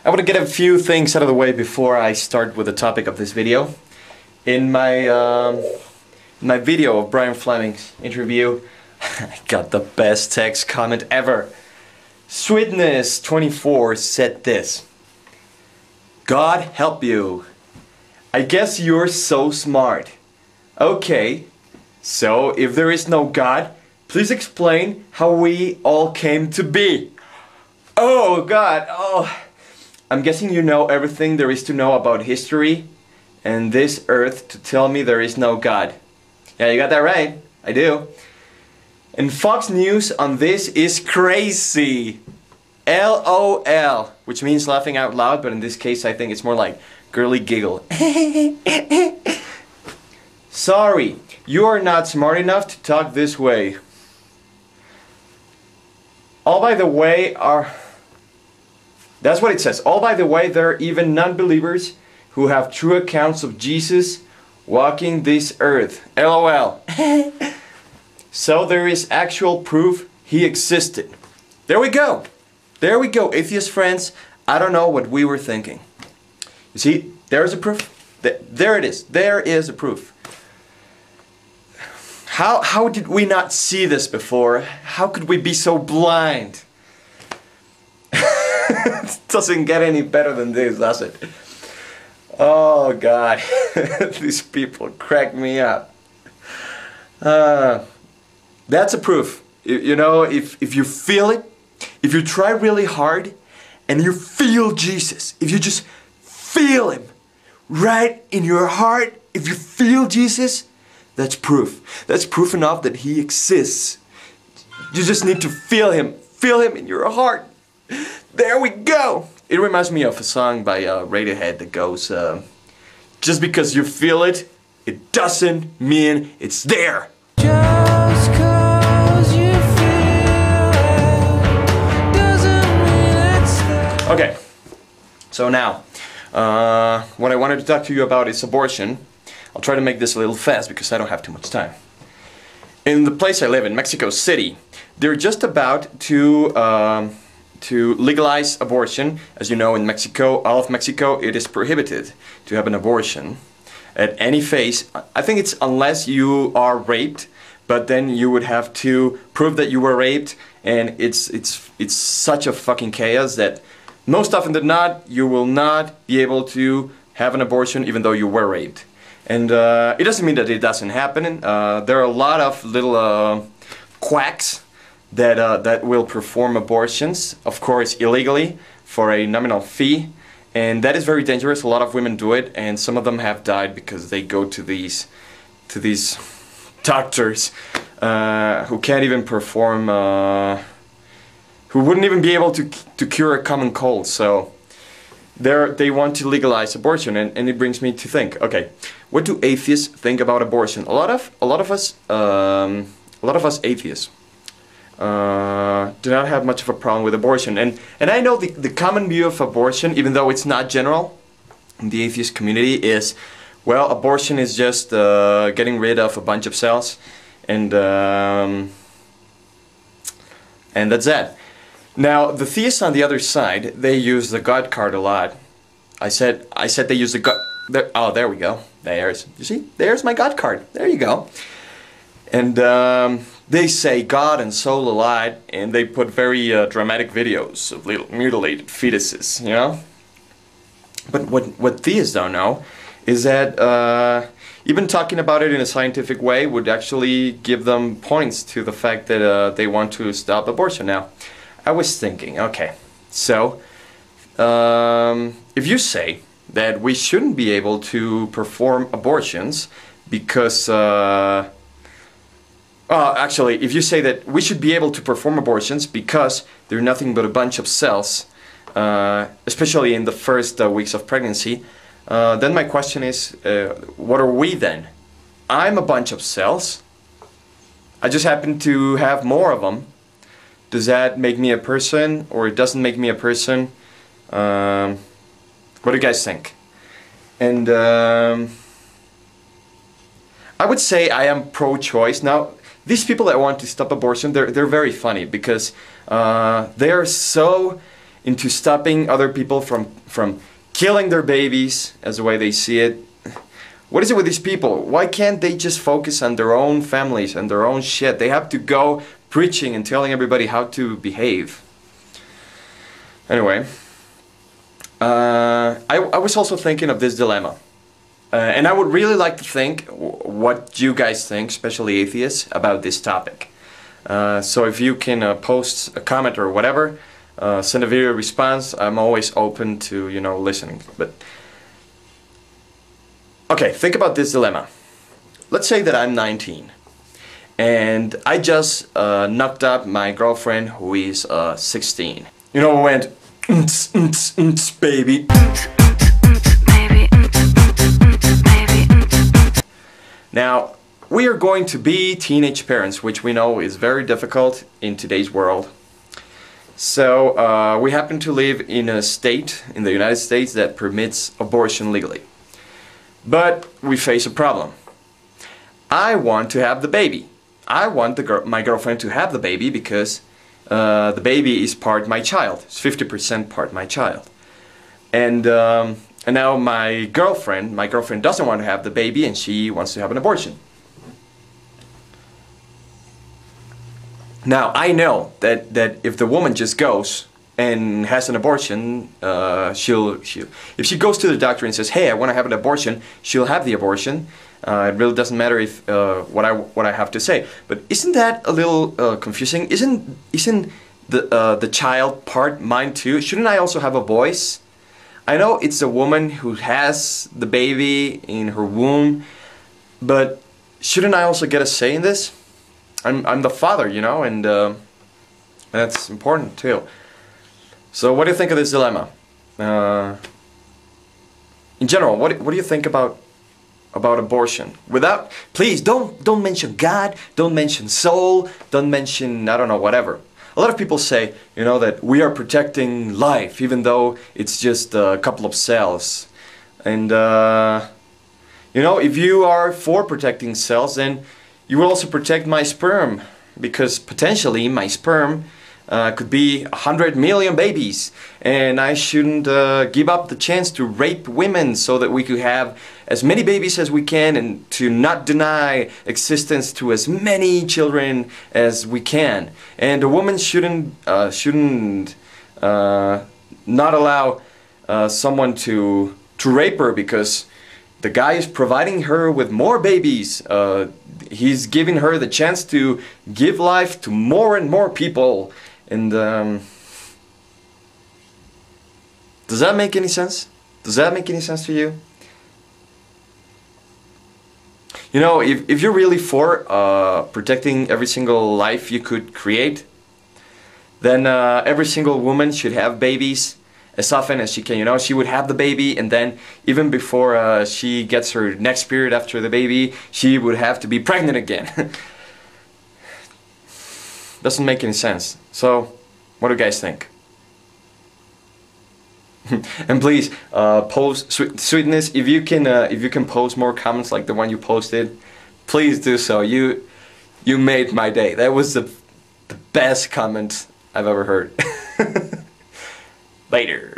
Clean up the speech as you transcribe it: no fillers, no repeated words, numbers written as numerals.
I want to get a few things out of the way before I start with the topic of this video. In my video of Brian Fleming's interview, I got the best text comment ever. Sweetness24 said this: God help you. I guess you're so smart. Okay, so if there is no God, please explain how we all came to be. Oh God, oh. I'm guessing you know everything there is to know about history and this earth to tell me there is no God. Yeah, you got that right. I do. And Fox News on this is crazy. LOL, which means laughing out loud, but in this case I think it's more like girly giggle. Sorry, you are not smart enough to talk this way. All by the way that's what it says. All by the way, there are even non-believers who have true accounts of Jesus walking this earth. LOL. So there is actual proof he existed. There we go. There we go, atheist friends. I don't know what we were thinking. You see, there's a proof. There it is. There is a proof. How did we not see this before? How could we be so blind? It doesn't get any better than this, does it? Oh God, these people crack me up. That's a proof. You know, if you feel it, if you try really hard and you feel Jesus, if you just feel Him right in your heart, if you feel Jesus, that's proof. That's proof enough that He exists. You just need to feel Him in your heart. There we go! It reminds me of a song by Radiohead that goes, just because you feel it, it doesn't mean it's there. Just 'cause you feel it doesn't mean it's there. Okay, so now, what I wanted to talk to you about is abortion. I'll try to make this a little fast because I don't have too much time. In the place I live in, Mexico City, they're just about to legalize abortion. As you know, in Mexico, all of Mexico, it is prohibited to have an abortion at any phase. I think it's unless you are raped, but then you would have to prove that you were raped, and it's such a fucking chaos that most often than not, you will not be able to have an abortion even though you were raped. And it doesn't mean that it doesn't happen. There are a lot of little quacks that will perform abortions, of course illegally, for a nominal fee, and that is very dangerous. A lot of women do it, and some of them have died because they go to these doctors who can't even perform, who wouldn't even be able to cure a common cold. So they want to legalize abortion, and it brings me to think, okay, what do atheists think about abortion? A lot of us atheists do not have much of a problem with abortion, and I know the common view of abortion, even though it's not general in the atheist community, is, well, abortion is just getting rid of a bunch of cells, and that's that. Now the theists on the other side, they use the God card a lot. I said they use the God. Oh, there we go. There's, you see, there's my God card. There you go. And they say God and soul alike, and they put very dramatic videos of little mutilated fetuses, you know? But what theists don't know is that even talking about it in a scientific way would actually give them points to the fact that they want to stop abortion. Now, I was thinking, okay, so if you say that we shouldn't be able to perform abortions because actually, if you say that we should be able to perform abortions because they're nothing but a bunch of cells, especially in the first weeks of pregnancy, then my question is, what are we then? I'm a bunch of cells. I just happen to have more of them. Does that make me a person, or it doesn't make me a person? What do you guys think? And I would say I am pro-choice. Now, these people that want to stop abortion, they're very funny because they are so into stopping other people from killing their babies as the way they see it. What is it with these people? Why can't they just focus on their own families and their own shit? They have to go preaching and telling everybody how to behave. Anyway, I was also thinking of this dilemma. And I would really like to think what you guys think, especially atheists, about this topic. So if you can post a comment or whatever, send a video response, I'm always open to, you know, listening. But okay, think about this dilemma. Let's say that I'm 19 and I just knocked up my girlfriend who is 16. You know, we went baby. Now, we are going to be teenage parents, which we know is very difficult in today's world. So, we happen to live in a state in the United States that permits abortion legally. But we face a problem. I want to have the baby. I want my girlfriend to have the baby because the baby is part my child. It's 50% part my child. And now my girlfriend doesn't want to have the baby and she wants to have an abortion. Now I know that if the woman just goes and has an abortion, if she goes to the doctor and says, "Hey, I want to have an abortion," she'll have the abortion. It really doesn't matter if what I have to say. But isn't that a little confusing? Isn't the child part mine too? Shouldn't I also have a voice? I know it's a woman who has the baby in her womb, but shouldn't I also get a say in this? I'm the father, you know, and that's important too. So what do you think of this dilemma? In general, what do you think about abortion? Please don't mention God, don't mention soul, don't mention, I don't know, whatever. A lot of people say, you know, that we are protecting life even though it's just a couple of cells. And you know, if you are for protecting cells, then you will also protect my sperm, because potentially my sperm could be 100 million babies, and I shouldn't give up the chance to rape women so that we could have as many babies as we can, and to not deny existence to as many children as we can. And a woman shouldn't not allow someone to rape her because the guy is providing her with more babies. He's giving her the chance to give life to more and more people. And does that make any sense? Does that make any sense to you? You know, if you're really for protecting every single life you could create, then every single woman should have babies as often as she can. You know, she would have the baby, and then even before she gets her next period after the baby, she would have to be pregnant again. Doesn't make any sense. So, what do you guys think? And please post sweetness. If you can post more comments like the one you posted, please do so. You made my day. That was the best comment I've ever heard. Later.